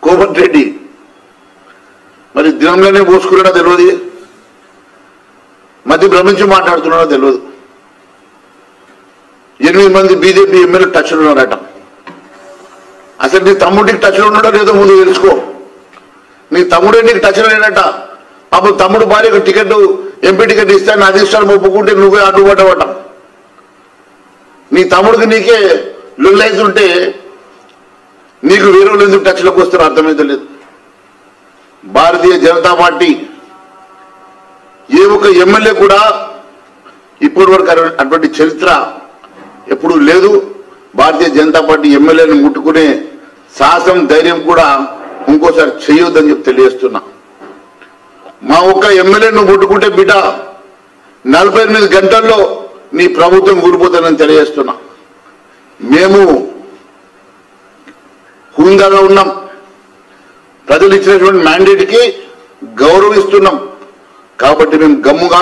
కోమటిరెడ్డి మరి దినంలోనే పోసుకున్నాడో తెలియదు, మధ్య భ్రమించి మాట్లాడుతున్నాడో తెలియదు. 8 మంది బీజేపీ ఎమ్మెల్యే టచ్లో ఉన్నారట. అసలు నీ తమ్ముడికి టచ్లో ఉన్నాడో లేదో ముందు తెలుసుకో. నీ తమ్ముడే నీకు టచ్లో లేనట. పాపం తమ్ముడు భార్యకు టికెట్ ఎంపీ టికెట్ ఇస్తాను అధిష్టానం ఒప్పుకుంటే నువ్వే అడ్డుపడ్డవట. నీ తమ్ముడికి నీకే లొల్లైతుంటే నీకు వేరే వాళ్ళు ఎందుకు టచ్లోకి వస్తారో అర్థమైతే లేదు. భారతీయ జనతా పార్టీ ఏ ఒక్క ఎమ్మెల్యే కూడా ఇప్పటి వరకు అటువంటి చరిత్ర ఎప్పుడూ లేదు. భారతీయ జనతా పార్టీ ఎమ్మెల్యేని ముట్టుకునే సాహసం ధైర్యం కూడా ఇంకోసారి చేయొద్దని చెప్పి తెలియజేస్తున్నా. మా ఒక్క ఎమ్మెల్యేను ముట్టుకుంటే బిడ్డ 48 గంటల్లో నీ ప్రభుత్వం కూలిపోతుందని తెలియజేస్తున్నా. మేము హుందాగా ఉన్నాం, ప్రజలు ఇచ్చినటువంటి మ్యాండేట్కి గౌరవిస్తున్నాం. కాబట్టి మేము గమ్ముగా